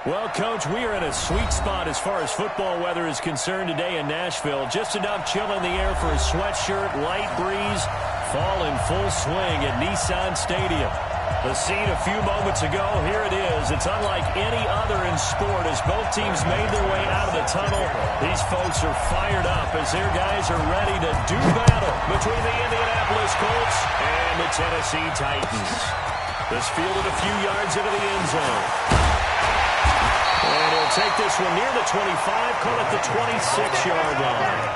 Well, Coach, we are in a sweet spot as far as football weather is concerned today in Nashville. Just enough chill in the air for a sweatshirt, light breeze, fall in full swing at Nissan Stadium. The scene a few moments ago, here it is. It's unlike any other in sport as both teams made their way out of the tunnel. These folks are fired up as their guys are ready to do battle between the Indianapolis Colts and the Tennessee Titans. This fielded a few yards into the end zone. And he'll take this one near the 25, call it the 26-yard line.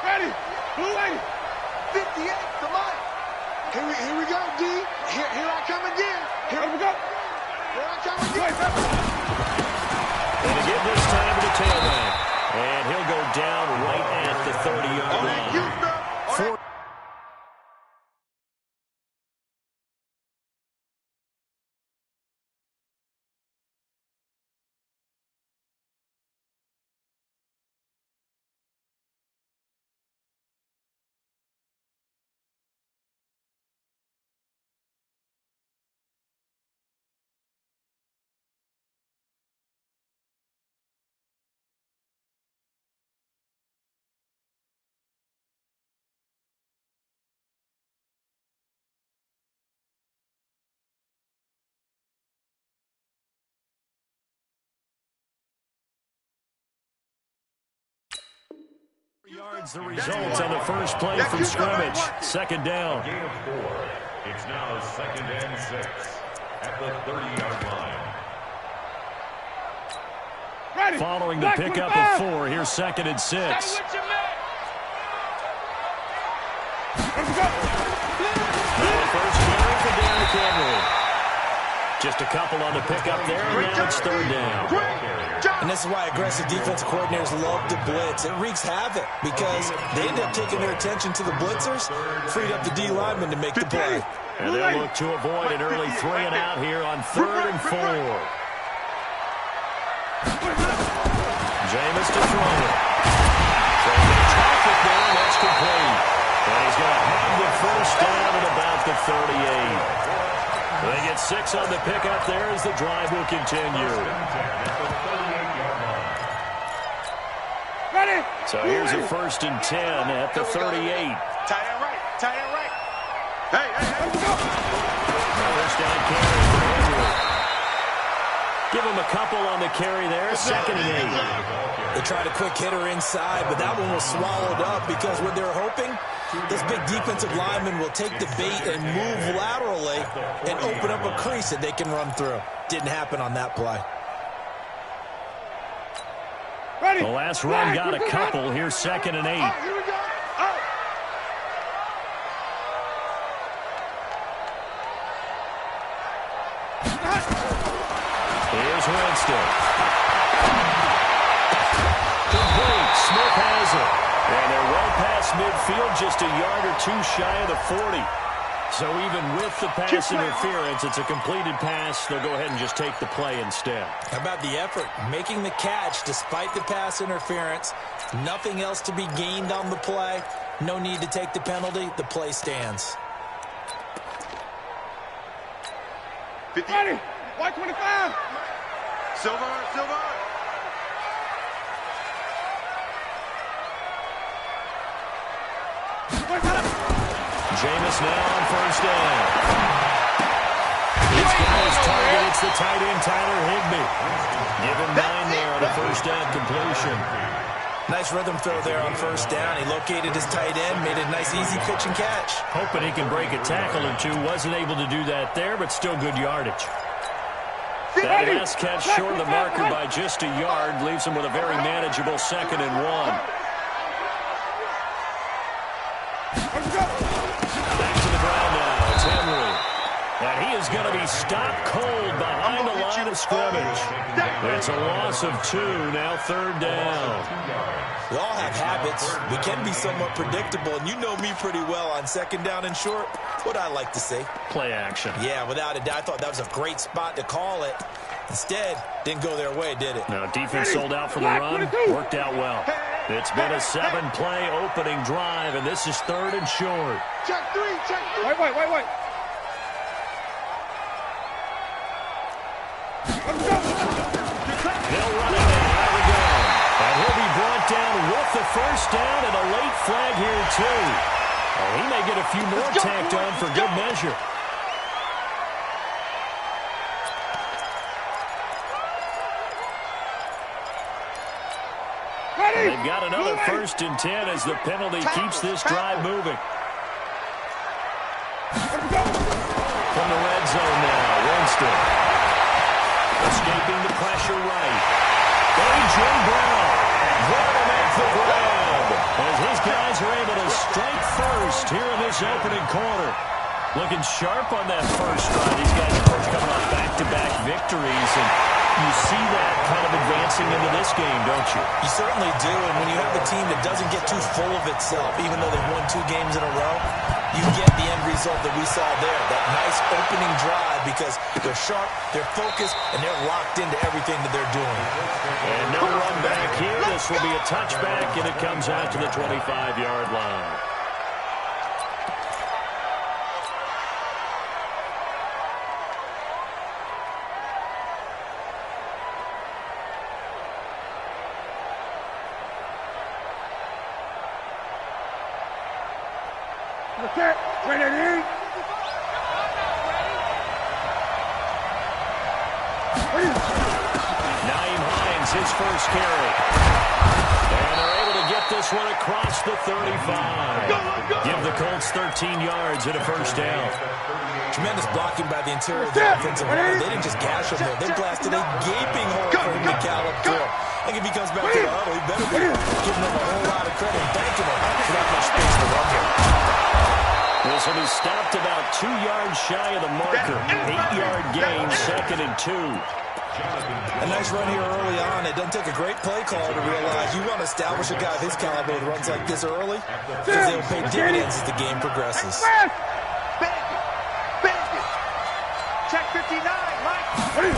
Ready, blue lady, 58, come on. Here we go, D. Here I come again. Here we go. Here I come again. And again this time to the tailback. And he'll go down right at the 30-yard line. Yards the result on the first play from scrimmage. Second down. Gain of 4. It's now 2nd and 6 at the 30-yard line. Ready. Following the pickup of 4, here's 2nd and 6. Let's go. Now the first carry for Derrick Henry. Just a couple on the pickup there, and now it's 3rd down. And this is why aggressive defensive coordinators love to blitz. It wreaks havoc because they end up taking their attention to the blitzers, freed up the D lineman to make the play. And they'll look to avoid an early 3 and out here on 3rd and 4. Jameis to throw it. Throwing the traffic there, that's complete. And he's going to have the first down at about the 38. They get 6 on the pickup there as the drive will continue. Ready. So here's a 1st and 10 at the 38. Tight end right. Tight end right. Hey, let's go. First down carry for Andrew. Give him a couple on the carry there. 2nd and 8. They tried a quick hitter inside, but that one was swallowed up because what they're hoping, this big defensive lineman will take the bait and move laterally and open up a crease that they can run through. Didn't happen on that play. The last run got a couple. Here's 2nd and 8. Oh, here we go. Oh. Here's Winston. Complete. Smith has it. And they're well past midfield, just a yard or 2 shy of the 40. So even with the pass interference, it's a completed pass. They'll go ahead and just take the play instead. How about the effort? Making the catch despite the pass interference. Nothing else to be gained on the play. No need to take the penalty. The play stands. 50. Ready. White 25. Silver. Jameis now on 1st down. He's got his target. It's the tight end, Tyler Higbee. Give him 9 there on a 1st down completion. Nice rhythm throw there on 1st down. He located his tight end, made a nice easy pitch and catch. Hoping he can break a tackle or 2. Wasn't able to do that there, but still good yardage. That last catch short of the marker by just a yard leaves him with a very manageable 2nd and 1. Back to the ground now. It's Henry. And he is going to be stopped cold behind the line of scrimmage. It's a loss of 2. Now 3rd down. We all have habits. We can be somewhat predictable, and you know me pretty well on 2nd down and short. What I like to see. Play action. Yeah, without a doubt. I thought that was a great spot to call it. Instead, didn't go their way, did it? Now defense sold out for the run. Worked out well. It's been a 7-play opening drive, and this is 3rd and short. Check three, check three. Wait. Let's go. They'll run it now. There we go. And he'll be brought down with the first down and a late flag here, too. Well, he may get a few more tacked on for good measure. They've got another 1st and 10 as the penalty keeps this drive moving. From the red zone now, Winston. Escaping the pressure right. A.J. Brown. What to make the grab as his guys are able to strike first here in this opening quarter. Looking sharp on that first drive. These guys, of course, coming off back-to-back victories, and you see that kind of advancing into this game, don't you? You certainly do, and when you have a team that doesn't get too full of itself, even though they've won 2 games in a row, you get the end result that we saw there, that nice opening drive, because they're sharp, they're focused, and they're locked into everything that they're doing. And no run back here. This will be a touchback, and it comes out to the 25-yard line. Set. Ready to eat. Naeem Hines, his first carry. And they're able to get this one across the 35. Give the Colts 13 yards and a first down. Tremendous blocking by the interior of the offensive line. They didn't just gash him there. They blasted a gaping hole for him to gallop through. I think if he comes back to the huddle, he better be giving them a whole lot of credit and thanking him for that much space to run there. This will be stopped about 2 yards shy of the marker. 8-yard gain, 2nd and 2. A nice run here early on. It doesn't take a great play call to realize you want to establish a guy of his caliber with runs like this early, because they'll pay dividends as the game progresses. Bandit. Check 59, Mike. 59.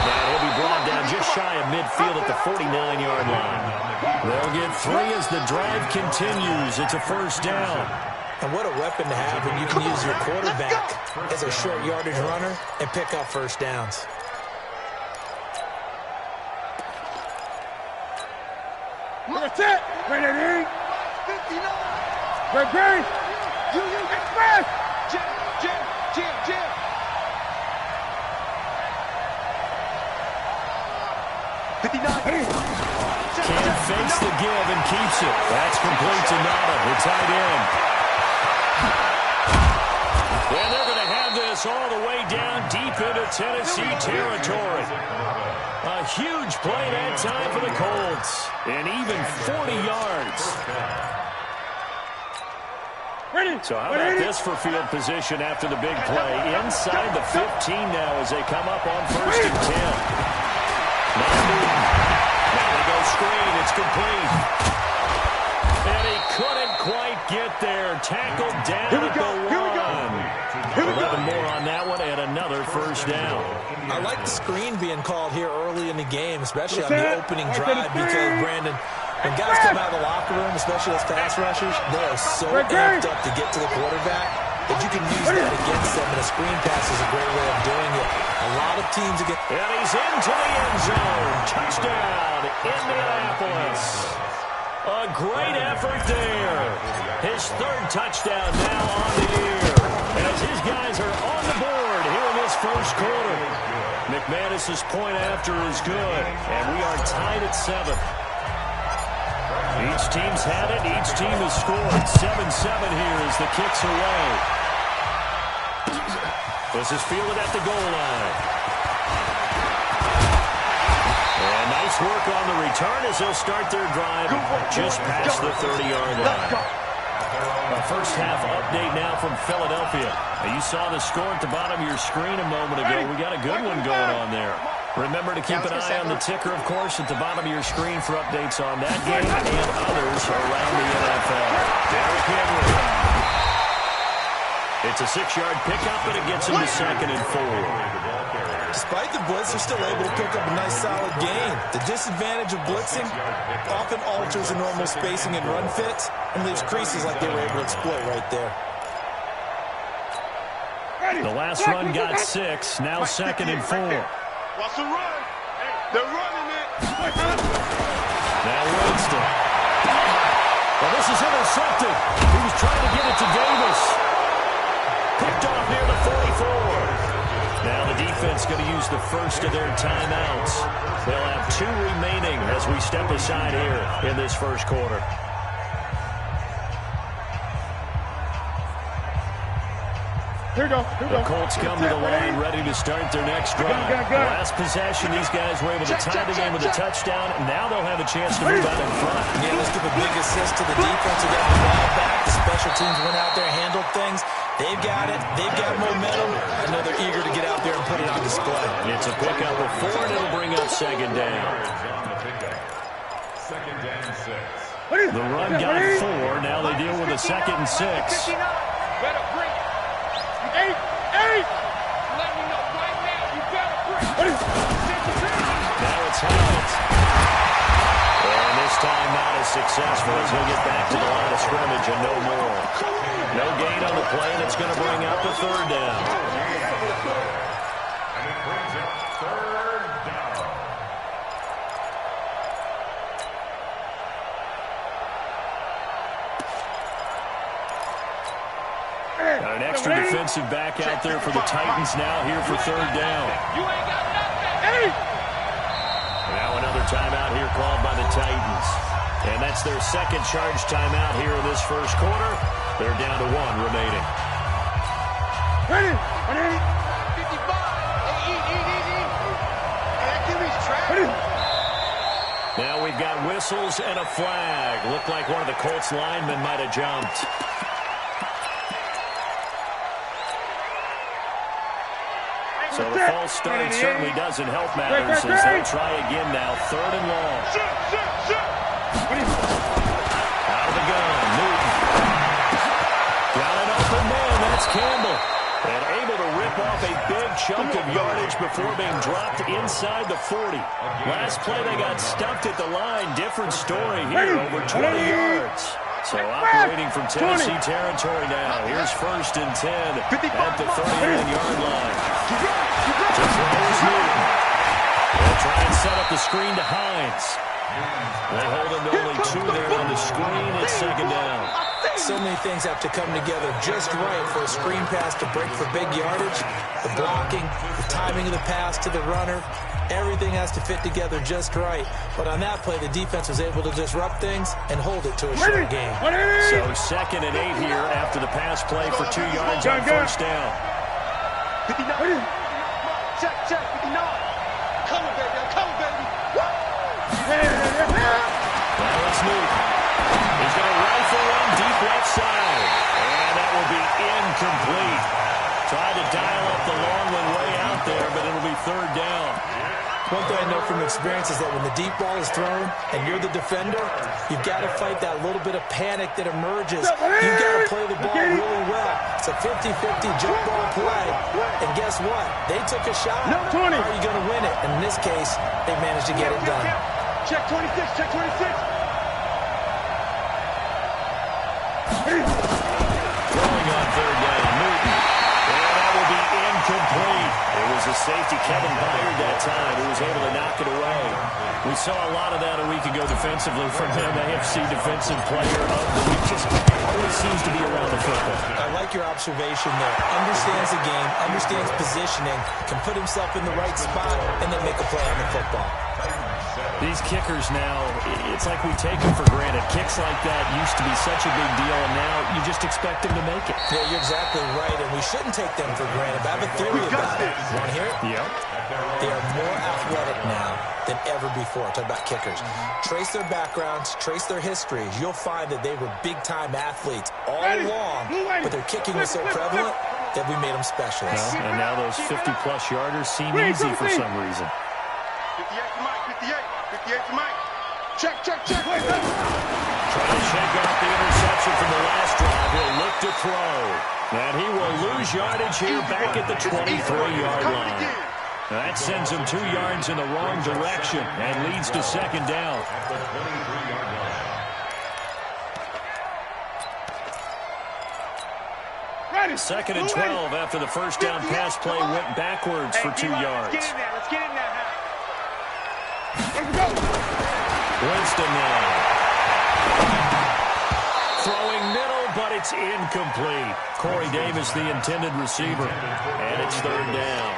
And he'll be brought down just shy of midfield at the 49-yard line. They'll get 3 as the drive continues. It's a first down. And what a weapon to have when you can use your quarterback as a short yardage runner and pick up first downs. That's it. Ready to eat. 59. Ready. You express. Jim. 59. Can't face the give and keeps it. That's complete to Nada, the tight end. And they're going to have this all the way down deep into Tennessee territory. A huge play that time for the Colts. And even 40 yards. So how about this for field position after the big play? Inside the 15 now as they come up on 1st and 10. Now they go screen. It's complete. And he couldn't quite get there. Tackled down at the 1. 11 more on that one and another first down. I like the screen being called here early in the game, especially on the opening drive, because, Brandon, when guys come out of the locker room, especially as pass rushers, they are so amped up to get to the quarterback that you can use that against them, and a screen pass is a great way of doing it. A lot of teams again. And he's into the end zone. Touchdown, Indianapolis. A great effort there. His 3rd touchdown now on the year. As his guys are on the board here in this first quarter. McManus's point after is good. And we are tied at 7. Each team's had it. Each team has scored. 7-7 here as the kick's away. This is fielded at the goal line. And nice work on the return as they'll start their drive just past the 30-yard line. A first half update now from Philadelphia. You saw the score at the bottom of your screen a moment ago. We got a good one going on there. Remember to keep an eye on the ticker, of course, at the bottom of your screen for updates on that game and others around the NFL. Derrick Henry. It's a 6-yard pickup, and it gets him to 2nd and 4. Despite the blitz, they're still able to pick up a nice solid gain. The disadvantage of blitzing often alters the normal spacing and run fits and leaves creases like they were able to exploit right there. The last run got 6, now 2nd and 4. Watch the run. They're running it. Now Winston. Well, this is intercepted. He was trying to get it to Davis. Picked off near the 44. Now the defense going to use the first of their timeouts. They'll have 2 remaining as we step aside here in this first quarter. Here we go. The Colts come to the line ready to start their next drive. Last possession, these guys were able to tie the game with a touchdown, and now they'll have a chance to move out in front. Yeah, let's give a big assist to the defense who got the ball back. The special teams went out there, handled things. They've got it. They've got momentum. I know they're eager to get out there and put it on display. It's a pickup of 4, and it'll bring up 2nd down. The run got 4. Now they deal with a 2nd and 6. Better bring it. 8. Let me know right now. You better bring it. Now it's Helms. And this time not as successful as he'll get back to the line of scrimmage and no more. No gain on the play, and it's going to bring up a 3rd down. And it brings up 3rd down. Got an extra defensive back out there for the Titans now here for 3rd down. You ain't got nothing. Now another timeout here called by the Titans. And that's their 2nd charge timeout here in this first quarter. They're down to 1 remaining. Ready. 55. Now we've got whistles and a flag. Looked like one of the Colts linemen might have jumped. So the false start certainly doesn't help matters as they'll try again now. 3rd and long. Out of the gun, Newton. Got an open man, that's Campbell. And able to rip off a big chunk of yardage before being dropped inside the 40. Last play they got stuffed at the line. Different story here, over 20 yards. So operating from Tennessee territory now. Here's 1st and 10 at the 39-yard line. To throws Newton. They'll try and set up the screen to Hines. They hold him to only 2 there on the screen. It's 2nd down. So many things have to come together just right for a screen pass to break for big yardage. The blocking, the timing of the pass to the runner, everything has to fit together just right. But on that play, the defense was able to disrupt things and hold it to a short game. So 2nd and 8 here after the pass play for 2 yards on 1st down. 59. Check, 59. Coming, baby. I'm coming, baby. Now it's Newton. He's going to rifle one deep left side. And that will be incomplete. Tried to dial up the long one way out there, but it'll be 3rd down. One thing I know from experience is that when the deep ball is thrown and you're the defender, you've got to fight that little bit of panic that emerges. You've got to play the ball really well. It's a 50-50 jump ball play. And guess what? They took a shot. How are you going to win it? And in this case, they managed to get it done. Check 26. Check 26. Throwing on 3rd down, Newton. And that will be incomplete. It was a safety, Kevin Byard, that time, who was able to knock it away. We saw a lot of that a week ago defensively from him. AFC Defensive Player of the Week. Just always seems to be around the football. I like your observation there. Understands the game, understands positioning, can put himself in the right spot, and then make a play on the football. These kickers now, it's like we take them for granted. Kicks like that used to be such a big deal, and now you just expect them to make it. Yeah, you're exactly right, and we shouldn't take them for granted. But I have a theory about it. You want to hear it? Yep. They are more athletic now than ever before. Talk about kickers. Trace their backgrounds, trace their histories. You'll find that they were big-time athletes all along, but their kicking was so prevalent that we made them specialists. Well, and now those 50-plus yarders seem easy for some reason. 58 to Mike. 58 to Mike. Check. Trying to shake off the interception from the last drive. He'll look to throw. And he will lose yardage here back at the 23-yard line. That sends him 2 yards in the wrong direction and leads to second down. At the 23-yard line. Second and 12 after the first down pass play went backwards for 2 yards. Let's get in there. Let's get in there. Winston now. Throwing middle, but it's incomplete. Corey Davis, the intended receiver. And it's third down.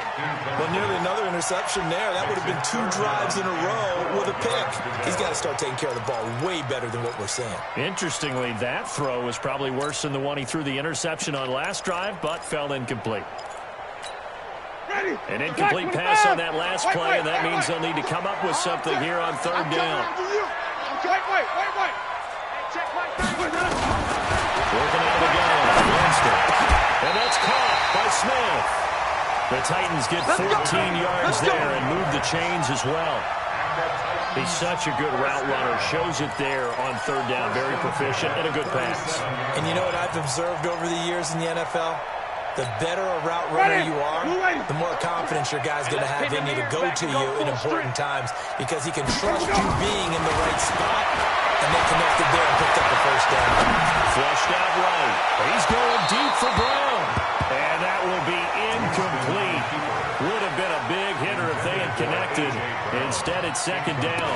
But nearly another interception there. That would have been 2 drives in a row with a pick. He's got to start taking care of the ball way better than what we're seeing. Interestingly, that throw was probably worse than the one he threw the interception on last drive, but fell incomplete. An incomplete pass on that last play, and that means they'll need to come up with something here on third down. Working out of the gun, Winston. And that's caught by Smith. The Titans get 14 yards there and move the chains as well. He's such a good route runner. Shows it there on third down. Very proficient and a good pass. And you know what I've observed over the years in the NFL? The better a route runner you are, the more confidence your guy's going to have in you to go to you in important times because he can trust you being in the right spot, and they connected there and picked up the first down. Flushed out right. He's going deep for Brown. And that will be incomplete. Would have been a big hitter if they had connected. Instead, it's second down.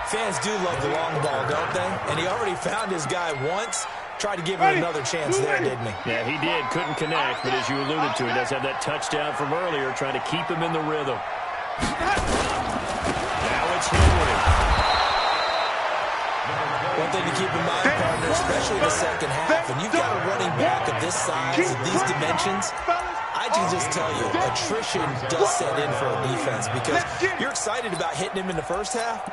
Fans do love the long ball, don't they? And he already found his guy once. Tried to give him another chance there, didn't he? Yeah, he did. Couldn't connect, but as you alluded to, he does have that touchdown from earlier, trying to keep him in the rhythm. Now it's Henry. One thing to keep in mind, partner, especially the second half, when you've got a running back of this size, of these dimensions, I can just tell you, attrition does set in for a defense because you're excited about hitting him in the first half.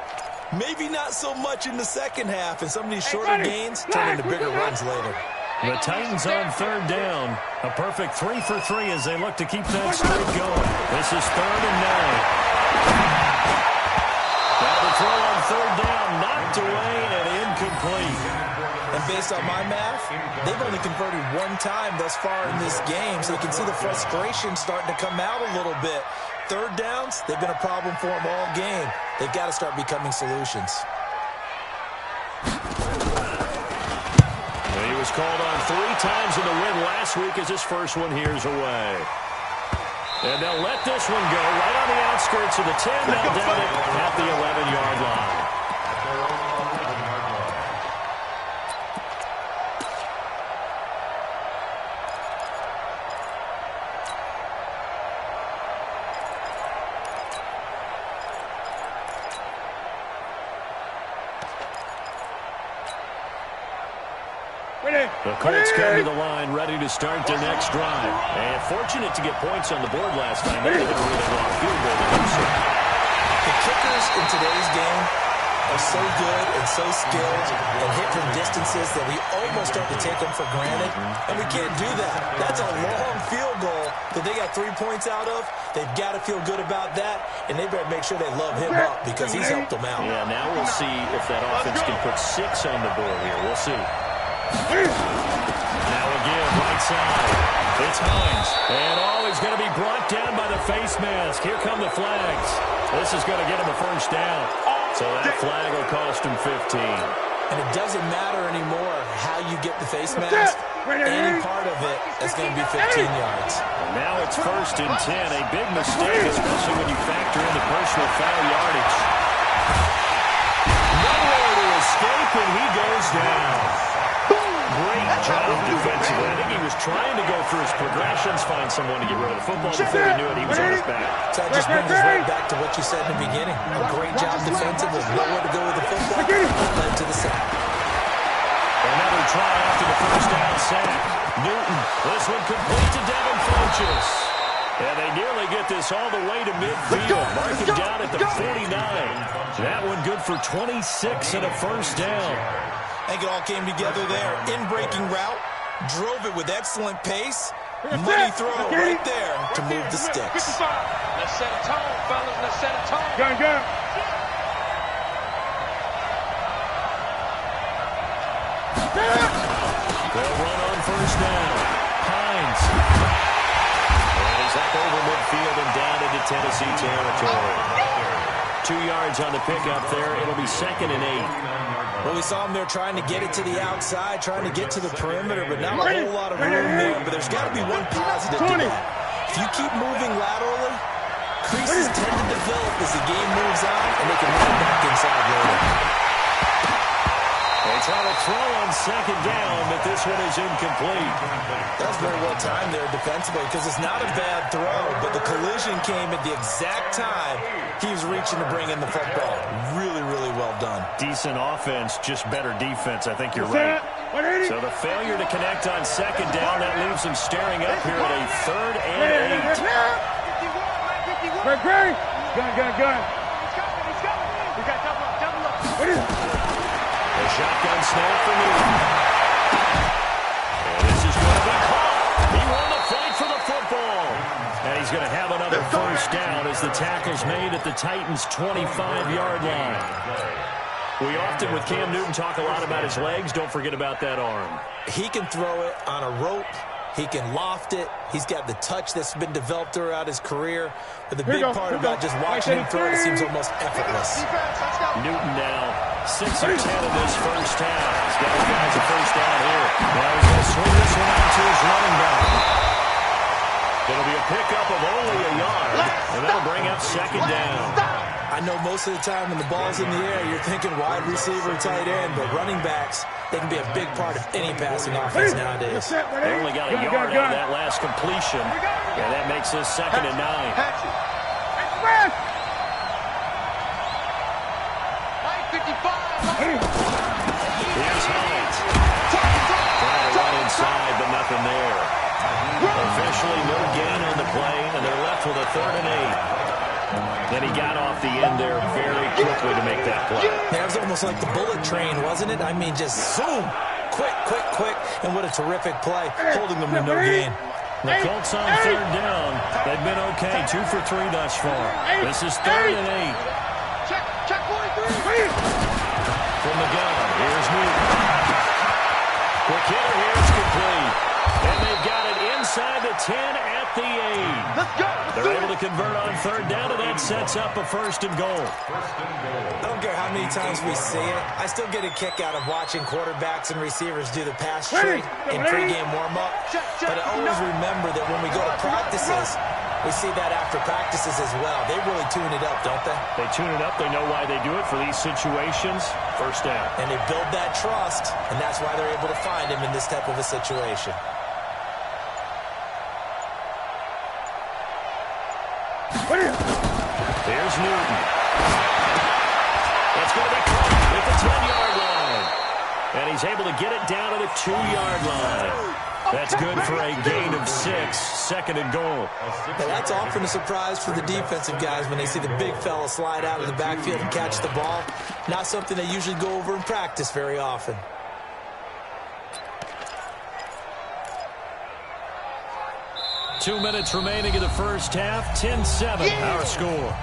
Maybe not so much in the second half, and some of these shorter gains turn into bigger runs later. The Titans on third down. A perfect 3 for 3 as they look to keep that streak going. This is 3rd and 9. Now the throw on third down, knocked away and incomplete. And based on my math, they've only converted 1 time thus far in this game, so you can see the frustration starting to come out a little bit. Third downs, they've been a problem for them all game. They've got to start becoming solutions. He was called on 3 times in the win last week as his first one here's away. And they'll let this one go right on the outskirts of the 10. Now down it at the 11-yard line. The Colts come to the line, ready to start their next drive. And fortunate to get points on the board last time. They did a really long field goal to do so. The kickers in today's game are so good and so skilled and hit from distances that we almost start to take them for granted. And we can't do that. That's a long field goal that they got 3 points out of. They've got to feel good about that, and they better make sure they love him up because he's helped them out. Yeah, now we'll see if that offense can put 6 on the board here. We'll see. Now again, right side. It's Hines. And he's going to be brought down by the face mask. Here come the flags. This is going to get him a first down. So that flag will cost him 15. And it doesn't matter anymore how you get the face mask. Any part of it, that's going to be 15 yards. And now it's 1st and 10. A big mistake, especially when you factor in the personal foul yardage. Nowhere to escape, and he goes down. Great job defensively. I think he was trying to go through his progressions, find someone to get rid of the football. Before he knew it, he was on his back. So that just brings us right back to what you said in the beginning. A great job defensively. Nowhere to go with the football. That led to the sack. Another try after the first down sack. Newton. This one complete to Devin Funchess. And they nearly get this all the way to midfield. Mark him down at the 49. That one good for 26 and a first down. I think it all came together there. In-breaking route. Drove it with excellent pace. Money throw right there to move the sticks. Let's set a tone, fellas. Let's set a tone. Go. They'll run on first down. Hines. And he's up over midfield and down into Tennessee territory. 2 yards on the pickup there. It'll be 2nd and 8. Well, we saw him there trying to get it to the outside, trying to get to the perimeter, but not a whole lot of room there. But there's got to be one positive to that. If you keep moving laterally, creases tend to develop as the game moves on, and they can move back inside later. They try to throw on 2nd down, but this one is incomplete. That's very well timed there defensively because it's not a bad throw, but the collision came at the exact time he was reaching to bring in the football. Really, really well done. Decent offense, just better defense. I think you're right. So the failure to connect on 2nd down, that leaves them staring up here at a 3rd and 8. Gun. He's coming. We got double up. A shotgun snap for Newton. And this is going to be caught. He won the fight for the football. And he's going to have another 1st down as the tackle's made at the Titans' 25-yard line. We often, with Cam Newton, talk a lot about his legs. Don't forget about that arm. He can throw it on a rope. He can loft it. He's got the touch that's been developed throughout his career. But the big part about just watching him throw it seems almost effortless. Newton now 6 of 10 in this first half. He's got his guys a 1st down here. Now he's going to swing this one out to his running back. It'll be a pickup of only a yard, and that'll bring up 2nd down. I know most of the time when the ball's in the air, you're thinking wide receiver, tight end, but running backs, they can be a big part of any passing offense nowadays. They only got a yard out of that last completion, and that makes this 2nd and 9. Here's Hunt. Trying to run inside, but nothing there. Officially no gain on the play, and they're left with a 3rd and 8. Then he got off the end there very quickly to make that play. Yeah, it was almost like the bullet train, wasn't it? I mean, just zoom. Quick. And what a terrific play, holding them to no gain. The Colts on 3rd down. They've been okay, 2 for 3 thus far. This is 3rd and 8. Check 43. From the gun, here's Newton. Quick hitter here, it's complete. And they've got it inside the 10 at the 8. Let's go. They're able to convert on 3rd down, and that sets up a 1st and goal. I don't care how many times we see it. I still get a kick out of watching quarterbacks and receivers do the pass trick in pregame warm-up. But I always remember that when we go to practices, we see that after practices as well. They really tune it up, don't they? They tune it up. They know why they do it for these situations. 1st down. And they build that trust, and that's why they're able to find him in this type of a situation. Here's Newton. That's going to be caught at the 10-yard line. And he's able to get it down to the 2-yard line. That's good for a gain of 6, 2nd and goal. Now, that's often a surprise for the defensive guys when they see the big fella slide out of the backfield and catch the ball. Not something they usually go over in practice very often. Two minutes remaining in the first half. 10-7, our score.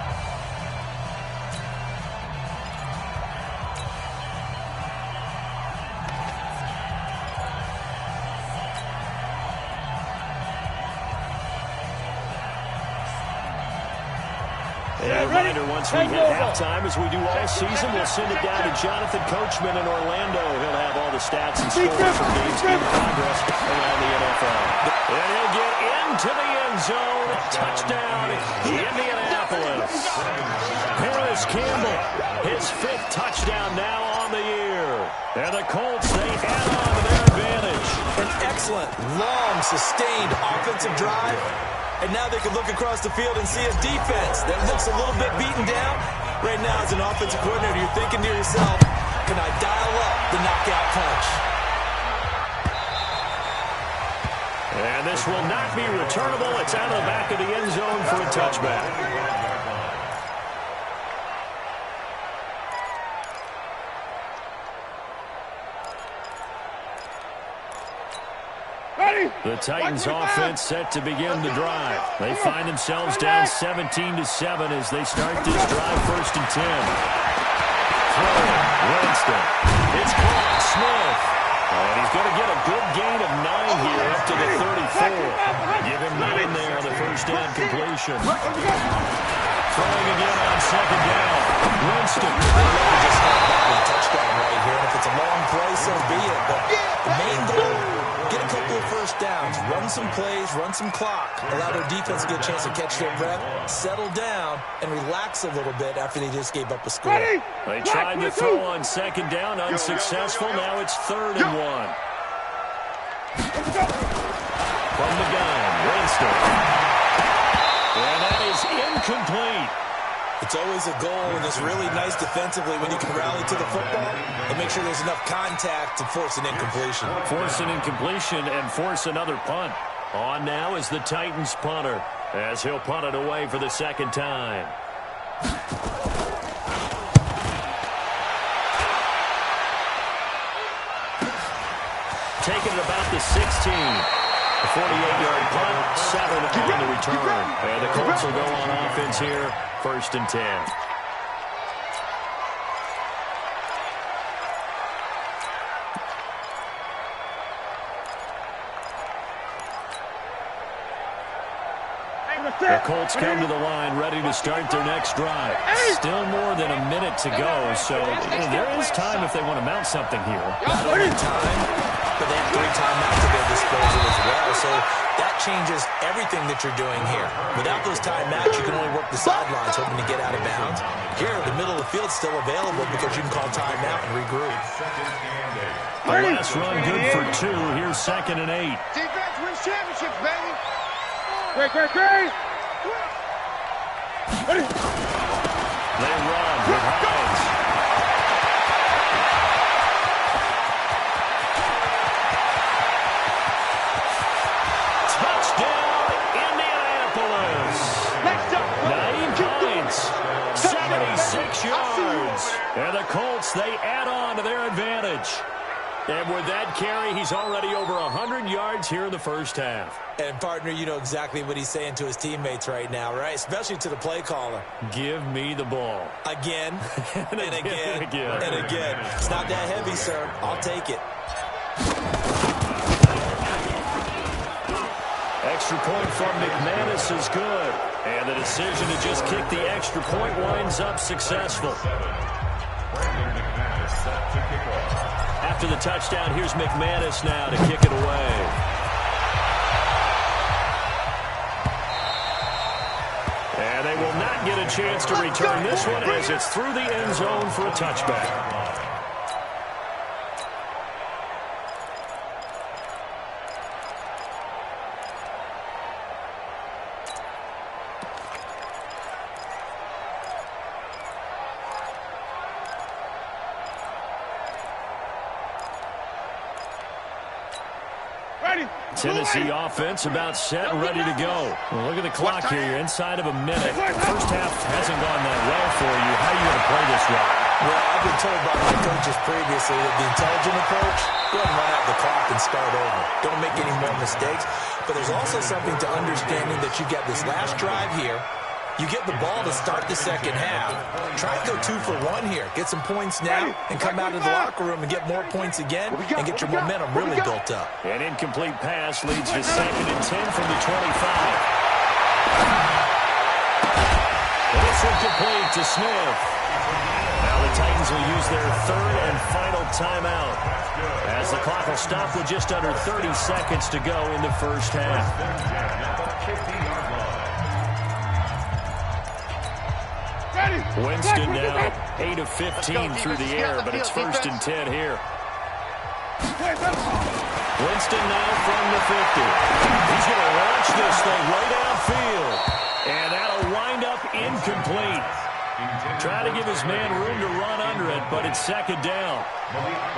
And a reminder, once we hit halftime, as we do all season, we'll send it down to Jonathan Coachman in Orlando. He'll have all the stats and scores from games in progress around the NFL. And he'll get into the end zone. Touchdown, Indianapolis. Harris Campbell, his 5th touchdown now on the year. And the Colts, they add on to their advantage. An excellent, long, sustained offensive drive. And now they can look across the field and see a defense that looks a little bit beaten down. Right now, as an offensive coordinator, you're thinking to yourself, can I dial up the knockout punch? And this will not be returnable. It's out of the back of the end zone for a touchback. The Titans offense set to begin the drive. They find themselves down 17-7 as they start this drive, 1st and 10. Throw, Winston. It's caught, Smith. And he's going to get a good gain of 9 here up to the 34. Give him 9 there on the first down completion. Throwing again on second down. Winston. Just a touchdown right here. And if it's a long play, so be it. But the main goal, get a couple of first downs, run some plays, run some clock, allow their defense to get a chance to catch their breath, settle down, and relax a little bit after they just gave up a score. They tried to throw on second down, unsuccessful. Now it's 3rd and 1. From the gun, Winston. And that is incomplete. It's always a goal, and it's really nice defensively when you can rally to the football and make sure there's enough contact to force an incompletion. Force an incompletion and force another punt. On now is the Titans punter, as he'll punt it away for the second time. Taking it about the 16. A 48-yard punt, 7 on the return. And the Colts will go on offense here, 1st and 10. The Colts come to the line ready to start their next drive. Still more than a minute to go, so there is time if they want to mount something here. Not only time, but they have 3 timeouts at their disposal as well, so that changes everything that you're doing here. Without those timeouts, you can only work the sidelines hoping to get out of bounds. Here, the middle of the field's still available because you can call timeout and regroup. The last run good for 2. Here's 2nd and 8. Defense wins championships, baby. Great. They run with Hines. Touchdown, Indianapolis. Naeem Hines, 76 yards. And the Colts, they add on to their advantage. And with that carry, he's already over 100 yards here in the first half. And, partner, you know exactly what he's saying to his teammates right now, right? Especially to the play caller. Give me the ball. Again, and again, and again. and again. It's not that heavy, sir. I'll take it. Extra point from McManus is good. And the decision to just kick the extra point winds up successful. After the touchdown, here's McManus now to kick it away. And they will not get a chance to return this one as it's through the end zone for a touchback. Tennessee offense about set and ready to go. Well, look at the clock here. You're inside of a minute. The first half hasn't gone that well for you. How are you going to play this route? Well, I've been told by my coaches previously that the intelligent approach, go ahead and run out the clock and start over. Don't make any more mistakes. But there's also something to understanding that you got this last drive here. You get the ball to start the second half. Try and go 2 for 1 here. Get some points now and come out of the locker room and get more points again and get your momentum really built up. An incomplete pass leads to 2nd and 10 from the 25. This one complete to Smith. Now the Titans will use their 3rd and final timeout as the clock will stop with just under 30 seconds to go in the first half. Winston now 8 of 15 through the air, but it's 1st and 10 here. Winston now from the 50. He's going to launch this thing way downfield. And that'll wind up incomplete. Try to give his man room to run under it, but it's 2nd down.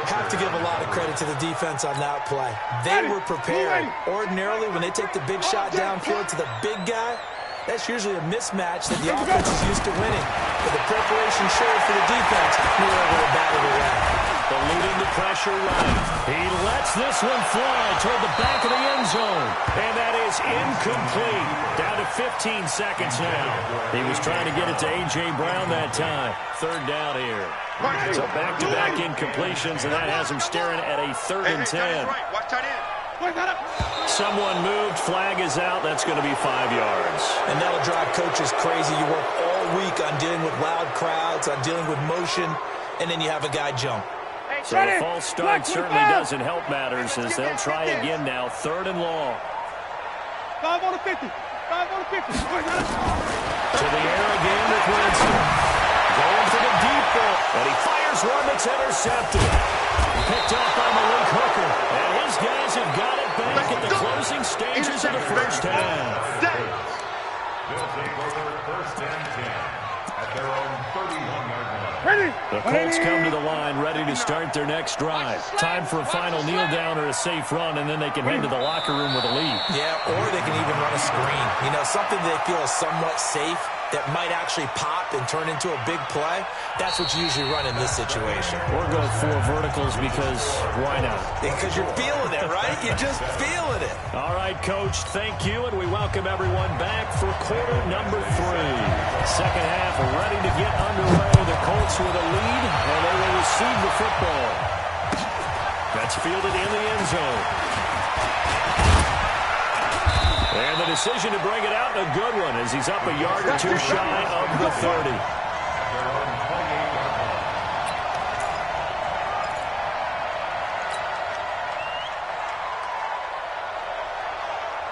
Have to give a lot of credit to the defense on that play. They were prepared. Ordinarily, when they take the big shot downfield to the big guy, that's usually a mismatch that the offense is used to winning. But the preparation showed for the defense, we were able to bat it away. Eluding the pressure right. He lets this one fly toward the back of the end zone. And that is incomplete. Down to 15 seconds now. He was trying to get it to A.J. Brown that time. Third down here. So back-to-back incompletions, and that has him staring at a 3rd and 10. Someone moved. Flag is out. That's going to be 5 yards. And that'll drive coaches crazy. You work all week on dealing with loud crowds, on dealing with motion, and then you have a guy jump. So a false start certainly doesn't help matters as they'll try again now. 3rd and long. 5 on the 50. 5 on the 50. To the air again with Winston. Going for the deep ball. And he fires one that's intercepted. Picked up by Malik Hooker. And his guys have got it back at the closing stages of the first half. They'll take over 1st and 10 at their own 31-yard line. The Colts come to the line ready to start their next drive. Time for a final kneel down or a safe run, and then they can head to the locker room with a lead. Yeah, or they can even run a screen. You know, something they feel is somewhat safe that might actually pop and turn into a big play. That's what you usually run in this situation. Or go 4 verticals because why not? Because you're feeling it, right? You're just feeling it. All right, Coach, thank you, and we welcome everyone back for quarter number 3. Second half ready to get underway. The Colts with a lead, and they will receive the football. That's fielded in the end zone. And the decision to bring it out, a good one, as he's up a yard or 2 shy of the 30.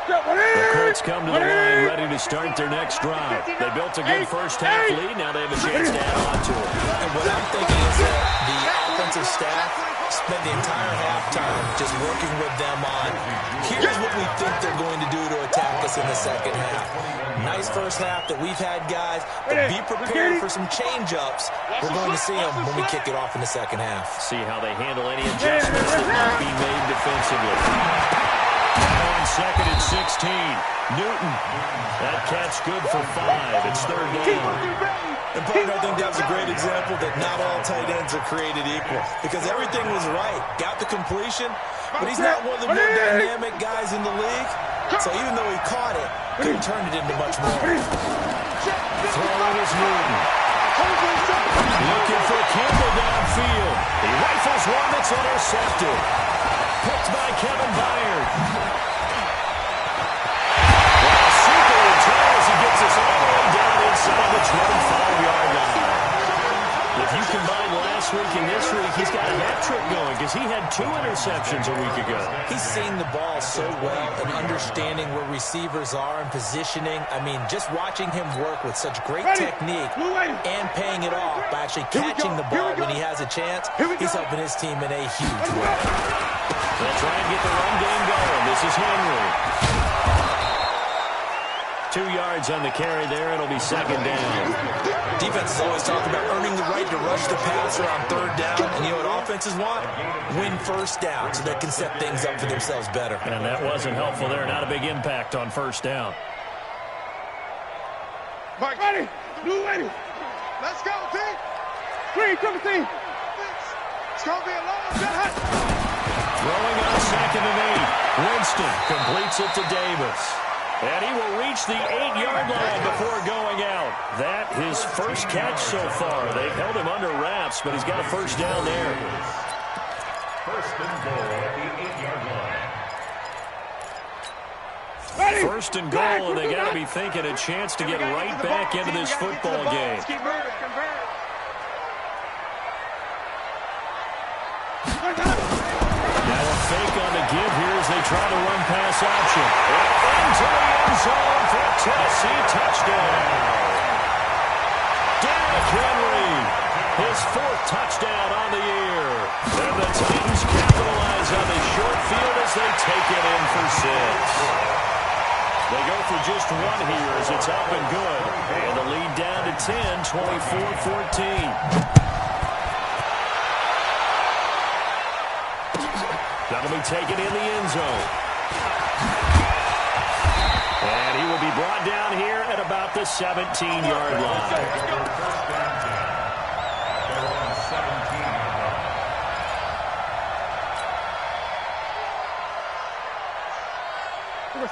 The Colts come to the line ready to start their next drive. They built a good first half lead. Now they have a chance to add on to it. And what I'm thinking is that the offensive staff spent the entire halftime just working with them on, here's what we think they're going to do to attack us in the second half. Nice first half that we've had, guys, but be prepared for some change-ups. We're going to see them when we kick it off in the second half. See how they handle any adjustments that might be made defensively. On 2nd and 16, Newton. That catch good for 5. It's 3rd down. And partner, I think that was a great example that not all tight ends are created equal, because everything was right. Got the completion, but he's not one of the more dynamic guys in the league. So even though he caught it, couldn't turn it into much more. Throwing is Newton. Looking for Campbell downfield. He rifles one that's intercepted. Picked by Kevin Byard. Super return as he gets us all the way down inside the 25-yard line. If you combine last week and this week, he's got a hat trick going because he had 2 interceptions a week ago. He's seeing the ball so well and understanding where receivers are and positioning. I mean, just watching him work with such great technique and paying it off by actually catching the ball when he has a chance, he's helping his team in a huge way. They'll try and get the run game going. This is Henry. 2 yards on the carry there. It'll be 2nd down. Defense has always talked about earning the right to rush the passer on 3rd down. And you know what offenses want? Win 1st down so they can set things up for themselves better. And that wasn't helpful there. Not a big impact on 1st down. Mike, ready. Blue ready. Let's go, team. 3, 17. It's going to be a long shot. Throwing on 2nd and 8. Winston completes it to Davis. And he will reach the 8-yard line before going out. That his first catch so far. They've held him under wraps, but he's got a 1st down there. 1st and goal at the 8-yard line. Ready. 1st and goal, and they got to be thinking a chance to get right back into this football game. Keep moving. Now a fake on the give here as they try to run pass option. Into the end zone for a Tennessee touchdown. Derrick Henry, his 4th touchdown on the year. And the Titans capitalize on the short field as they take it in for 6. They go for just 1 here as it's up and good. And the lead down to 10, 24-14. That'll be taken in the end zone. And he will be brought down here at about the 17-yard line.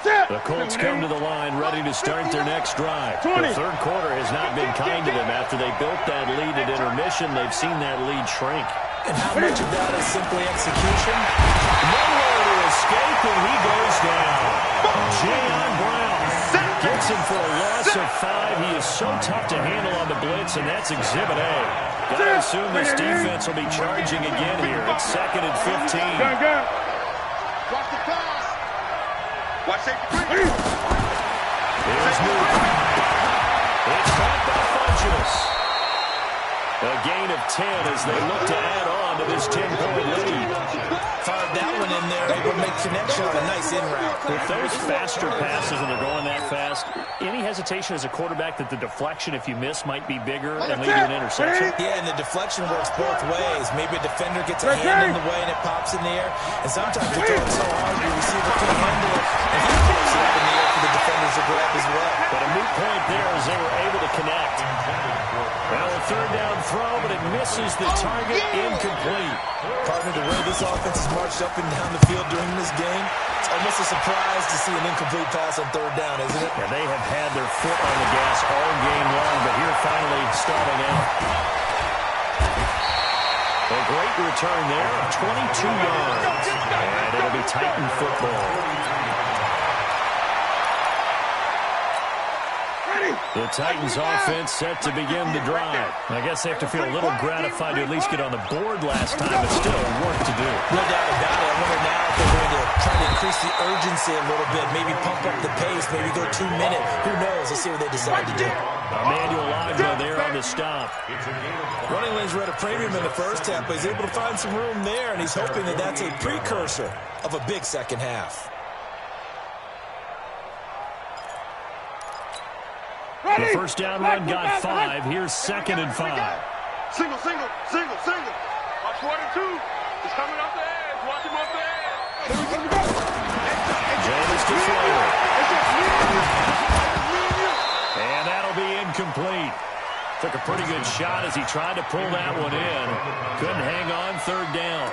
The Colts come to the line ready to start their next drive. The third quarter has not been kind to them. After they built that lead at intermission, they've seen that lead shrink. And how much of that is simply execution? Nowhere to escape, and he goes down. Jayon Brown gets him for a loss of 5. He is so tough to handle on the blitz, and that's Exhibit A. Gotta assume this defense will be charging again here. It's 2nd and 15. Watch the pass. Watch safety. Here's Newton. It's caught by Funchess. A gain of 10 as they look to add on to this 10-point lead. Fired that one in there, able to make connection on a nice in route. With those faster passes when they're going that fast, any hesitation as a quarterback that the deflection, if you miss, might be bigger and lead to an interception? Yeah, and the deflection works both ways. Maybe a defender gets a hand in the way and it pops in the air. And sometimes you throw it so hard your receiver can't handle it, and he pops it up in the air for the defenders to grab as well. But a moot point there as they were able to connect. Well, a third down throw, but it misses the target, incomplete. Partner, the way this offense has marched up and down the field during this game, it's almost a surprise to see an incomplete pass on third down, isn't it? Yeah, they have had their foot on the gas all game long, but here finally starting out. A great return there of 22 yards, and it'll be Titan football. The Titans offense set to begin the drive. I guess they have to feel a little gratified to at least get on the board last time, but still work to do. No doubt about it. I wonder now if they're going to try to increase the urgency a little bit, maybe pump up the pace, maybe go 2 minutes. Who knows? Let's see what they decide to do. Emmanuel Ogba there on the stop. Running lanes were at a premium in the first half, but he's able to find some room there, and he's hoping that that's a precursor of a big second half. The first down run got 5. Here's 2nd and 5. Single. Watch 1 and 2. He's coming off the edge. Watch him off the edge. James to throw. And that'll be incomplete. Took a pretty good shot as he tried to pull that one in. Couldn't hang on third down.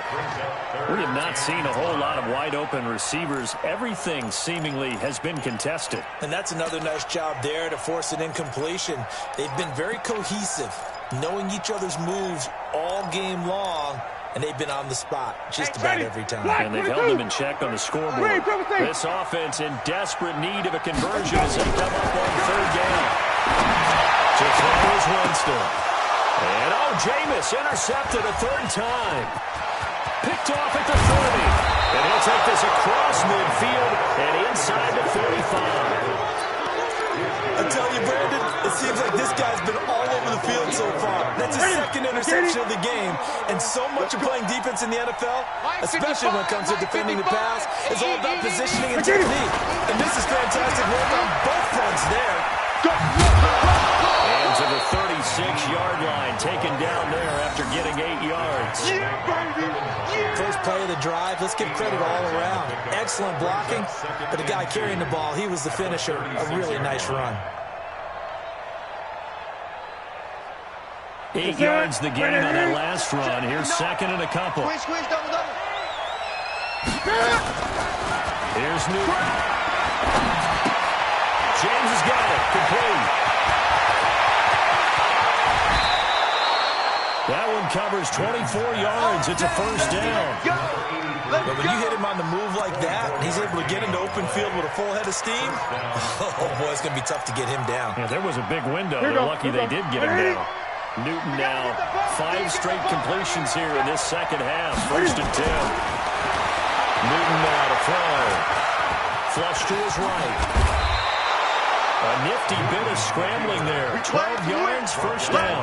We have not seen a whole lot of wide open receivers. Everything seemingly has been contested. And that's another nice job there to force an incompletion. They've been very cohesive, knowing each other's moves all game long, and they've been on the spot just about every time. And they've held them in check on the scoreboard. This offense in desperate need of a conversion as they come up on third down. To throw is Winston. And Jameis intercepted a third time. Picked off at the 30. And he'll take this across midfield and inside the 45. I tell you, Brandon, it seems like this guy's been all over the field so far. That's his 2nd interception of the game. And so much of playing defense in the NFL, especially when it comes to defending the pass, is all about positioning and technique. And this is fantastic work on both fronts there. And to the 36-yard line, taken down there after getting 8 yards. First play of the drive, let's give credit all around. Excellent blocking, but the guy carrying the ball, he was the finisher. A really nice run. 8 yards the gain on that last run. Here's 2nd and a couple. Squeeze, double. Here's Newton. James has got it. Complete. That one covers 24 yards. It's a first down. But when you hit him on the move like that, and he's able to get into open field with a full head of steam, oh, boy, it's going to be tough to get him down. Yeah, there was a big window. They're lucky they did get him down. Newton now 5 straight completions here in this second half. 1st and 10. Newton now to throw. Flush to his right. A nifty bit of scrambling there. 12 yards, first down.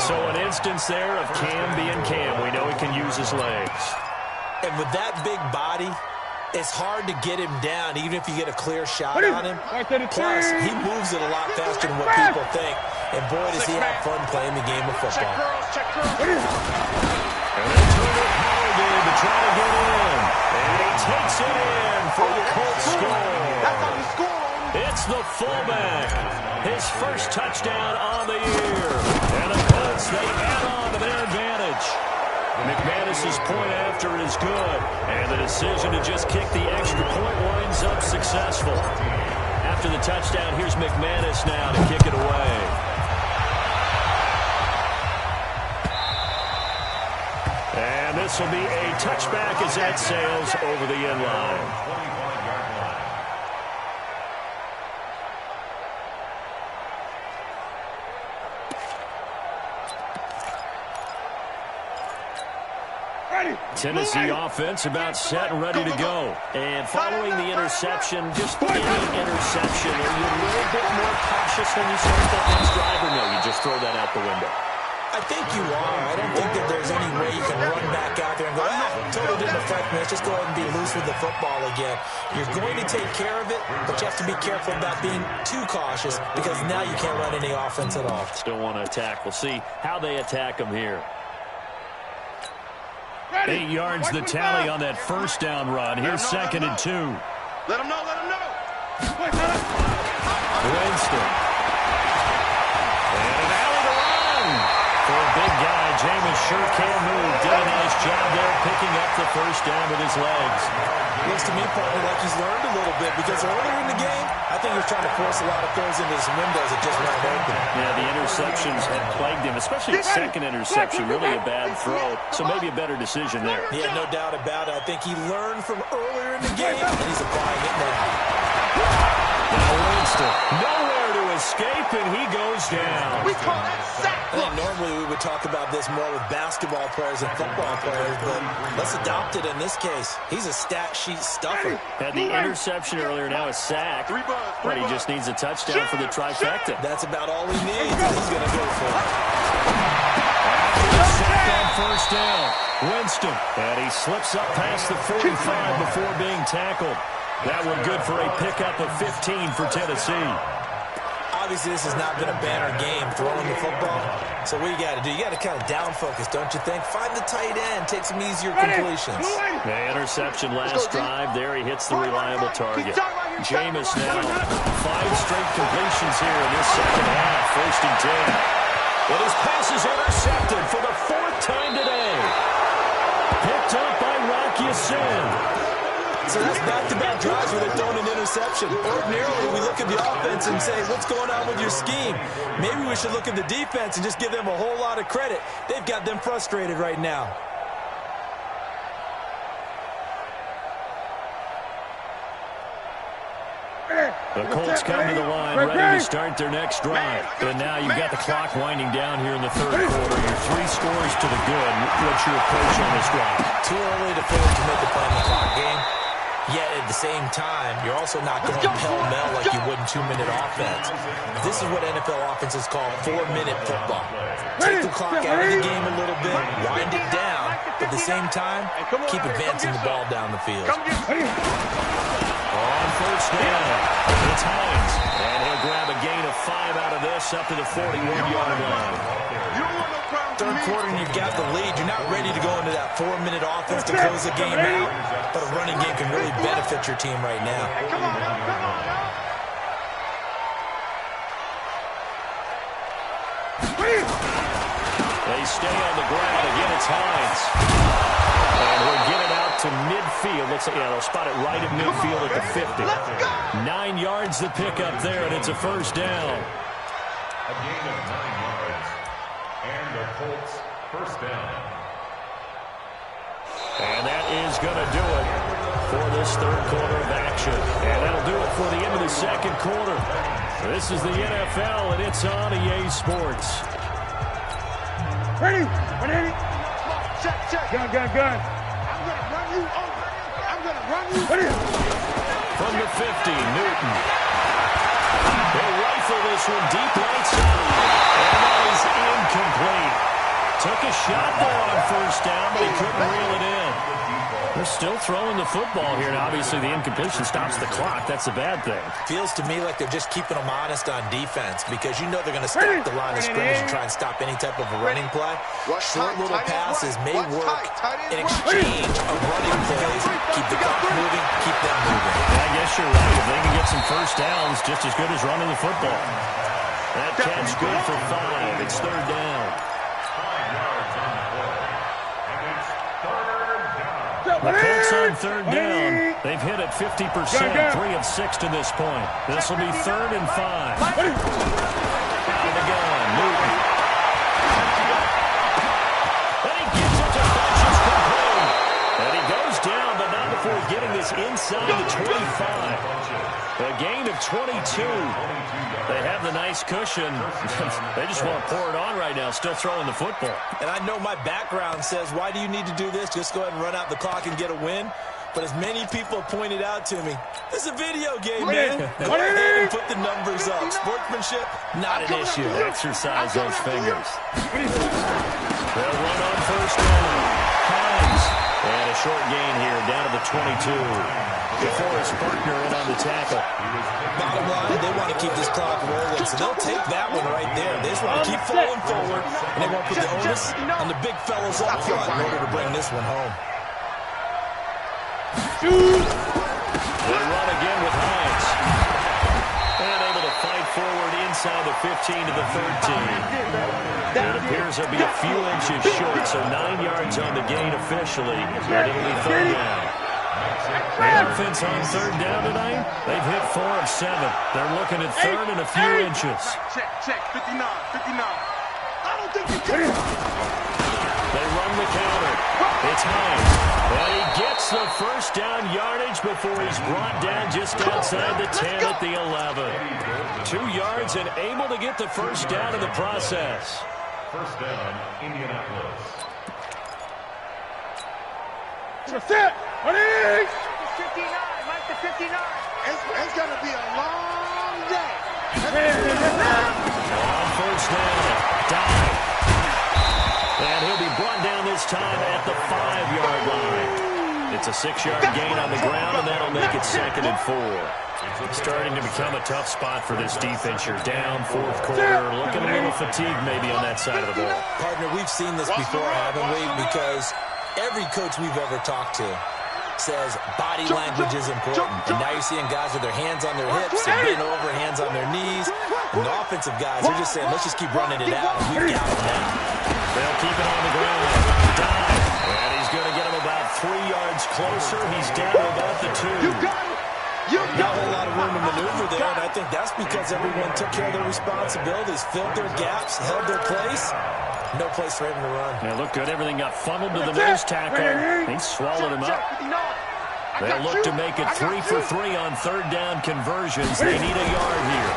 So an instance there of Cam being Cam. We know he can use his legs. And with that big body, it's hard to get him down, even if you get a clear shot on him. Plus, he moves it a lot faster than what people think. And boy, does he have fun playing the game of football. And they turn it Howard to try to get in. And he takes it in for the Colts score. That's how you score. It's the fullback. His first touchdown on the year. And the Colts, they add on to their advantage. McManus's point after is good. And the decision to just kick the extra point winds up successful. After the touchdown, here's McManus now to kick it away. And this will be a touchback as that sails over the end line. Tennessee offense about set and ready to go. And following the interception, just any interception, are you a little bit more cautious when you start that next drive, or no, you just throw that out the window? I think you are. I don't think that there's any way you can run back out there and go, totally didn't affect me. Let's just go ahead and be loose with the football again. You're going to take care of it, but you have to be careful about being too cautious because now you can't run any offense at all. Still want to attack. We'll see how they attack them here. 8 yards the tally on that first down run. Here's 2nd and 2. Let him know, let him know. Winston. And an alley to run for a big guy. Jameis sure can move. Did a nice job there picking up the first down with his legs. Looks to me probably like he's learned a little bit because earlier in the game, I think he was trying to force a lot of throws into some windows that just weren't open. Yeah, the interceptions have plagued him, especially the second interception. Really a bad throw, so maybe a better decision there. Yeah, no doubt about it. I think he learned from earlier in the game, and he's applying it now. Now Winston, nowhere to escape, and he goes down. We call that sack. I think normally we would talk about this more with basketball players and football players, but let's adopt it in this case. He's a stat sheet stuffer. Had the interception earlier, now a sack. But he just needs a touchdown for the trifecta. That's about all he needs, and he's going to go for it. Sack on first down. Winston, and he slips up past the 45 before being tackled. That one good for a pickup of 15 for Tennessee. Obviously, this has not been a banner game throwing the football. So what you got to do, you got to kind of down focus, don't you think? Find the tight end, take some easier completions. The interception last drive. There he hits the reliable target. Jameis now 5 straight completions here in this second half. 1st and 10. And his pass is intercepted for the 4th time today. Picked up by Rocky Sin. So that's back-to-back drives where they're throwing an interception. Ordinarily, we look at the offense and say, what's going on with your scheme? Maybe we should look at the defense and just give them a whole lot of credit. They've got them frustrated right now. The Colts come to the line, ready to start their next drive. And now you've got the clock winding down here in the 3rd quarter. You're 3 scores to the good. What's your approach on this drive? Too early to fail to make the play in the clock game. Yet at the same time, you're also not going pell-mell like you would in 2-minute offense. This is what NFL offenses call 4-minute football. Take the clock out of the game a little bit, wind it down, but at the same time, keep advancing the ball down the field. On first down, it's Hines, and he'll grab a gain of 5 out of this up to the 41-yard line. 3rd quarter, and you've got the lead. You're not ready to go into that 4-minute offense to close the game out, but a running game can really benefit your team right now. They stay on the ground. Again, it's Hines. And he'll get it out to midfield. Looks like, yeah, they'll spot it right at midfield at the 50. 9 yards the pickup there, and it's a 1st down. A gain of 9 yards. And the Colts 1st down. And that is going to do it for this 3rd quarter of action. And that'll do it for the end of the 2nd quarter. This is the NFL, and it's on EA Sports. Ready? Ready? Check, check. Gun. I'm going to run you over. I'm going to run you. Ready? From the 50, Newton. They'll rifle this one deep right side. And that is incomplete. Took a shot there on 1st down, but he couldn't reel it in. They're still throwing the football here, and obviously the incompletion stops the clock. That's a bad thing. Feels to me like they're just keeping them honest on defense because you know they're going to stack the line of scrimmage and try and stop any type of a running play. Short little passes may work in exchange of running plays. Keep the clock moving, keep them moving. I guess you're right. If they can get some 1st downs, just as good as running the football. That catch good for 5. It's 3rd down. 5 yards on the play. And The Colts on third down. They've hit it 50%, 3 of 6 to this point. This will be 3rd and 5. Out of the gun, Newton. And he gets it to Funchess complete. And he goes down, but not before getting this inside the 25. A gain of 22. They have the nice cushion. They just want to pour it on right now, still throwing the football. And I know my background says, why do you need to do this? Just go ahead and run out the clock and get a win. But as many people have pointed out to me, this is a video game, man. Go ahead and put the numbers up. Sportsmanship, not an issue. Exercise those fingers. They'll run on first down. Hines. And a short gain here, down to the 22. Before his partner in on the tackle. Bottom line, they want to keep this clock rolling, so they'll take that one right there. They just want to keep falling forward, and they want to put the onus on the big fellows up front in order to bring this one home. They run again with Hines. And able to fight forward inside the 15 to the 13. It appears there'll be a few inches short, so 9 yards on the gain officially, and it'll be 3rd down. The offense on 3rd down tonight, they've hit 4 of 7. They're looking at 3rd and a few inches. Check, 59. I don't think you can. They run the counter. It's Hines. And he gets the first down yardage before he's brought down just outside the 10 at the 11. 2 yards and able to get the first down in the process. First down, Indianapolis. That's it. What is? 59, Mike the 59. It's going to be a long day. On first down, dive. And he'll be brought down this time at the 5-yard line. It's a 6-yard gain on the ground, and that'll make it 2nd and 4. Starting to become a tough spot for this defense. You're down, 4th quarter, looking a little fatigued maybe on that side of the ball. Partner, we've seen this before, haven't we? Because every coach we've ever talked to says body language is important. And now you're seeing guys with their hands on their hips, they're bent over, hands on their knees. And the offensive guys are just saying, let's just keep running it out. We've got it now. They'll keep it on the ground. Dive. And he's going to get him about 3 yards closer. He's down to about the 2. Not a whole lot of room to maneuver there, and I think that's because everyone took care of their responsibilities, filled their gaps, held their place. No place for him to run. They look good. Everything got funneled to the nose tackle. He swallowed him up. They'll look to make it 3 for 3 on 3rd down conversions. They need a yard here.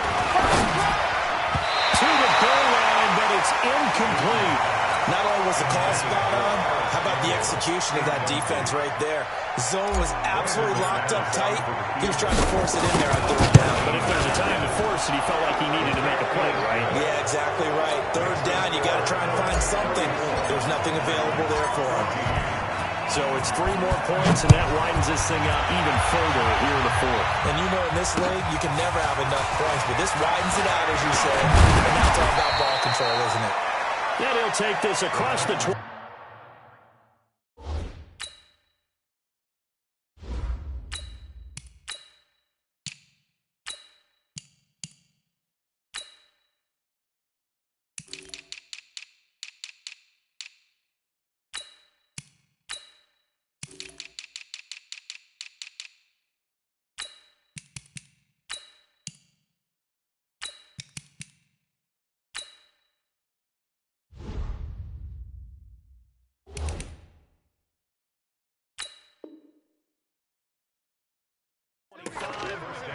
To the goal line, but it's incomplete. Not only was the call spot on, how about the execution of that defense right there? The zone was absolutely locked up tight. He was trying to force it in there on 3rd down. But if there's a time to force it, he felt like he needed to make a play, right? Yeah, exactly right. 3rd down, you got to try and find something. There's nothing available there for him. So it's 3 more points, and that widens this thing out even further here in the 4th. And you know in this league, you can never have enough points, but this widens it out, as you say. And that's all about ball control, isn't it? And he'll take this across the 20.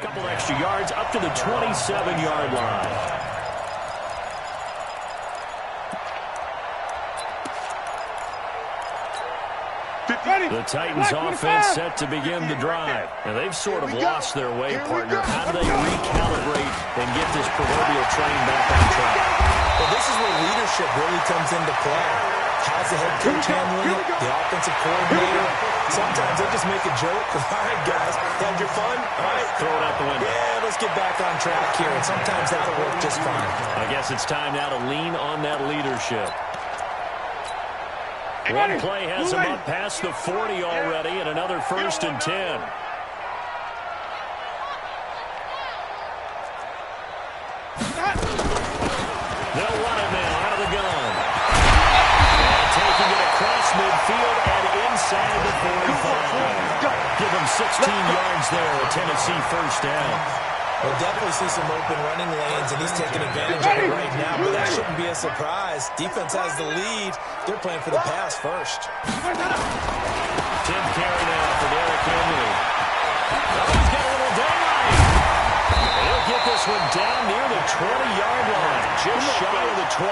Couple extra yards up to the 27-yard line. The Titans offense set to begin the drive. And they've sort of lost their way, partner. How do they recalibrate and get this proverbial train back on track? Well, this is where leadership really comes into play. How's the head coach handling it? The offensive coordinator? Sometimes they just make a joke. All right, guys, had your fun? All right. Throw it out the window. Yeah, let's get back on track here. And sometimes that'll work just fine. I guess it's time now to lean on that leadership. One play has him up past the 40 already, and another 1st and 10. They'll run it now out of the gun. And taking it across midfield and inside inside the 45. Give him 16 yards there, a Tennessee first down. We'll definitely see some open running lanes, and he's taking advantage of it right now, but that shouldn't be a surprise. Defense has the lead. They're playing for the pass first. Tim carry now for Derrick Henry. Oh, he's got a little daylight. He'll get this one down near the 20-yard line, just shy of the 20.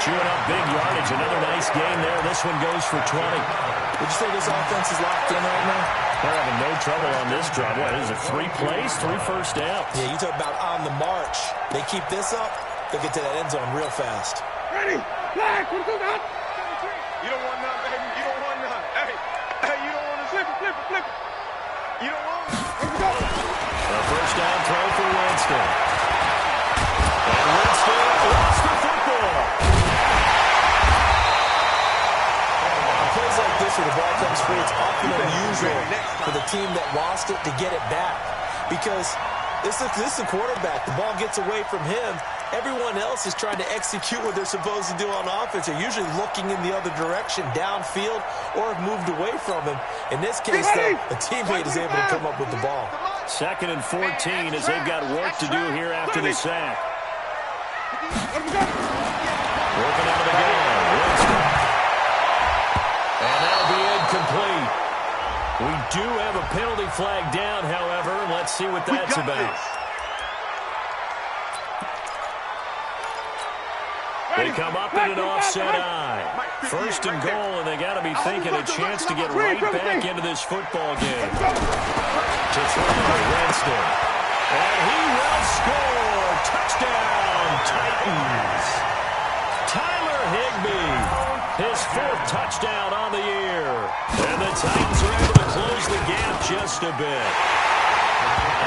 Chewing up big yardage. Another nice gain there. This one goes for 20. Would you say this offense is locked in right now? They're having no trouble on this drive. What is it, 3 plays, 3 first downs? Yeah, you talk about on the march. They keep this up, they'll get to that end zone real fast. Ready? Flag. You don't want none, baby. You don't want none. Hey, you don't want to flip it. You don't want it. Let's go. A first down throw for Winston. And Winston lost the football. Plays like this where the ball comes free, it's often unusual for the team that lost it to get it back. Because this is the quarterback. The ball gets away from him. Everyone else is trying to execute what they're supposed to do on offense. They're usually looking in the other direction, downfield, or have moved away from him. In this case, though, a teammate is able to come up with the ball. 2nd and 14 as they've got work to do here after the sack. Working out of the gun. Winston. And that'll be incomplete. We do have a penalty flag down, however. Let's see what that's about. They come up in an offset eye. 1st and goal, and they got to be thinking a chance to get right back into this football game. To throw Winston. And he will score. Touchdown, Titans. Tyler Higbee. His 4th touchdown on the year. And the Titans are able to close the gap just a bit.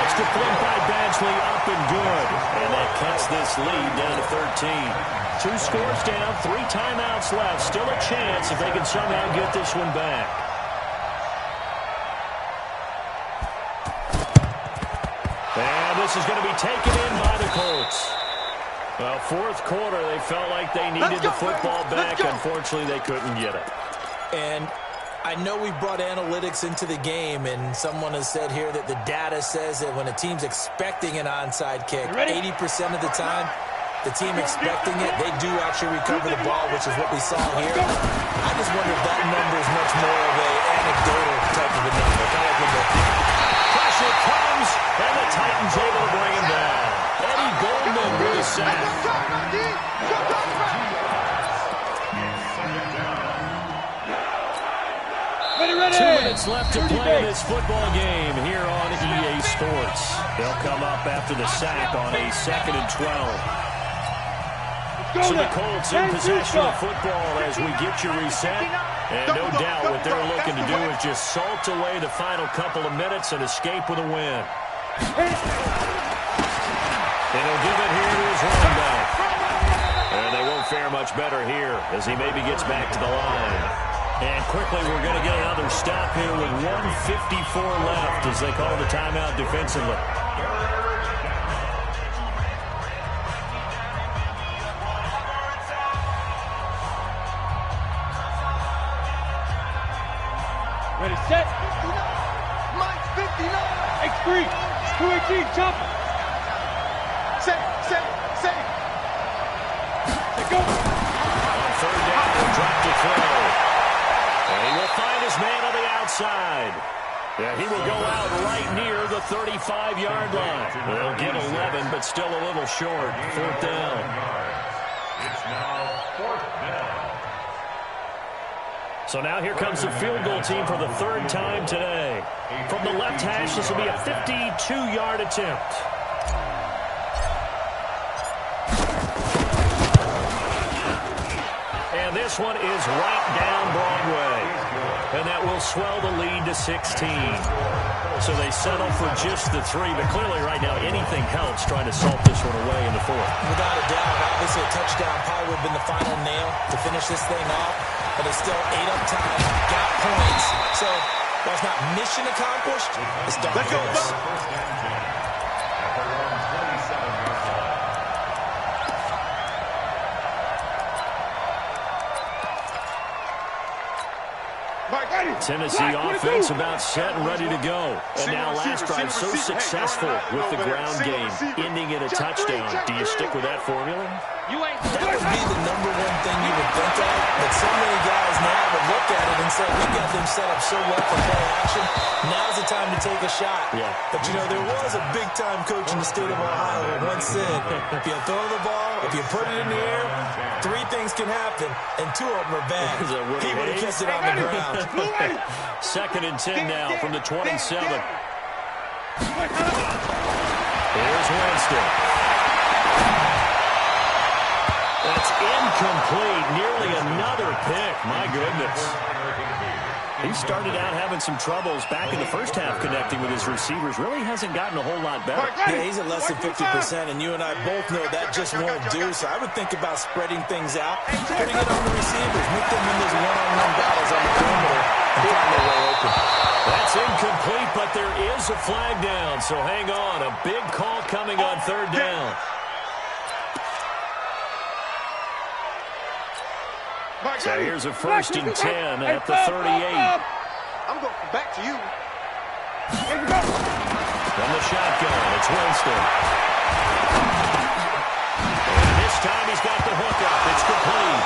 Extra point by Badgley, up and good. And that cuts this lead down to 13. 2 scores down, 3 timeouts left. Still a chance if they can somehow get this one back. And this is going to be taken in by the Colts. Well, 4th quarter, they felt like they needed the football back. Unfortunately, they couldn't get it. And I know we brought analytics into the game, and someone has said here that the data says that when a team's expecting an onside kick, 80% of the time, the team expecting it, they do actually recover the ball, which is what we saw here. I just wonder if that number is much more of an anecdotal type of a number. Kind of like when the pressure comes, and the Titans able to bring him down. Eddie Goldman with a sack. Ready. 2 minutes left to play in this football game here on EA Sports. They'll come up after the sack on a 2nd and 12. So the Colts in possession of football as we get you reset. And no doubt what they're looking to do is just salt away the final couple of minutes and escape with a win. And he'll give it here to his running back. And they won't fare much better here as he maybe gets back to the line. And quickly we're going to get another stop here with 1:54 left as they call the timeout defensively. Ready, set. Mike 59. X3. 218, chop. Set. Go. On 3rd down, they'll drop to throw. And he will find his man on the outside. Yeah, he will go out right near the 35-yard line. They'll get 11, but still a little short. 4th down. It's now 4th down. So now here comes the field goal team for the 3rd time today. From the left hash, this will be a 52-yard attempt. And this one is right down Broadway. And that will swell the lead to 16. So they settle for just the 3. But clearly right now anything helps trying to salt this one away in the 4th. Without a doubt, obviously a touchdown probably would have been the final nail to finish this thing off. But they still ate up time, got points. So while it's not mission accomplished, it's done. Let's go. Mike Tennessee offense about set and ready to go. And now last drive so successful with the ground game, ending in a touchdown. Do you stick with that formula? That would be the number one thing you would think of, but so many guys now would look at it and say, we got them set up so well for play action, now's the time to take a shot. Yeah. But, you know, there was a big-time coach in the state of Ohio who once said, if you throw the ball, if you put it in the air, 3 things can happen, and 2 of them are bad. He would have kept it on the ground. 2nd and 10 now from the 27. Here's Winston. That's incomplete. Nearly another pick. My goodness. He started out having some troubles back in the first half connecting with his receivers. Really hasn't gotten a whole lot better. Yeah, he's at less than 50%, and you and I both know that just won't do. So I would think about spreading things out, putting it on the receivers, make them win those one-on-one battles on the perimeter, and find their way open. That's incomplete, but there is a flag down. So hang on. A big call coming on 3rd down. So here's a 1st and 10 at the 38. I'm going back to you. From the shotgun, it's Winston. And this time he's got the hook up. It's complete.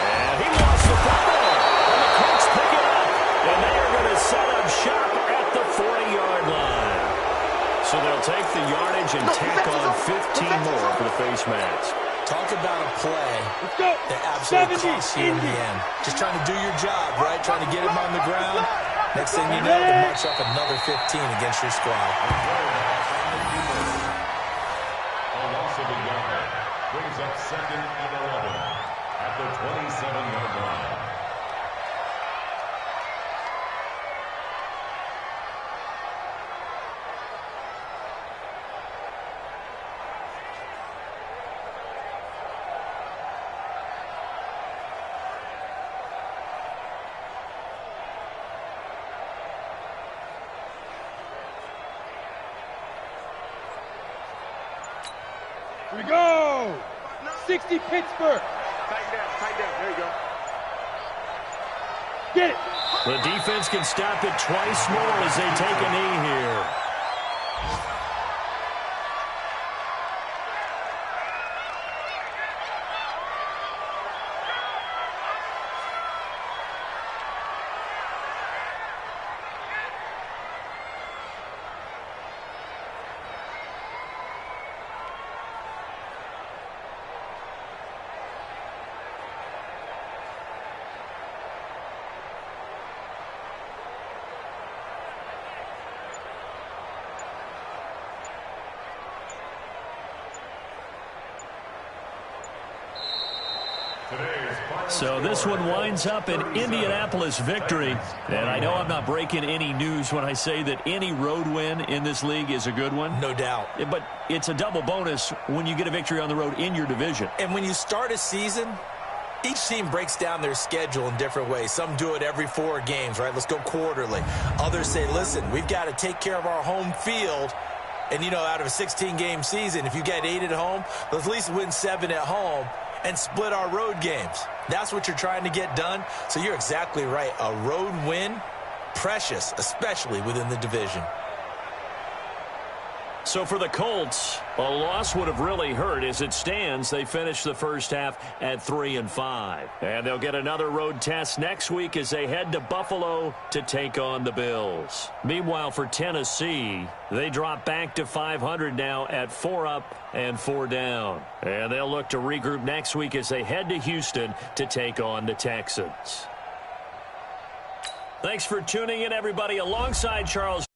And he lost the football. And the Colts pick it up. And they are going to set up shop at the 40-yard line. So they'll take the yardage and tack on 15 more for the face mask. Talk about a play that absolutely costs you in the end. Just trying to do your job, right? Trying to get him on the ground. Next thing you know, to march up another 15 against your squad. A loss of a yard brings up 2nd and 11 at the 27-yard line. Here we go! 60 Pittsburgh. Tight down. There you go. Get it. The defense can stop it twice more as they take a knee here. So this one winds up an Indianapolis victory. And I know I'm not breaking any news when I say that any road win in this league is a good one. No doubt. But it's a double bonus when you get a victory on the road in your division. And when you start a season, each team breaks down their schedule in different ways. Some do it every 4 games, right? Let's go quarterly. Others say, listen, we've got to take care of our home field. And, you know, out of a 16-game season, if you get 8 at home, let's at least win 7 at home and split our road games. That's what you're trying to get done. So you're exactly right. A road win, precious, especially within the division. So for the Colts, a loss would have really hurt. As it stands, they finish the first half at 3-5. And they'll get another road test next week as they head to Buffalo to take on the Bills. Meanwhile, for Tennessee, they drop back to 500 now at 4 up and 4 down. And they'll look to regroup next week as they head to Houston to take on the Texans. Thanks for tuning in, everybody. Alongside Charles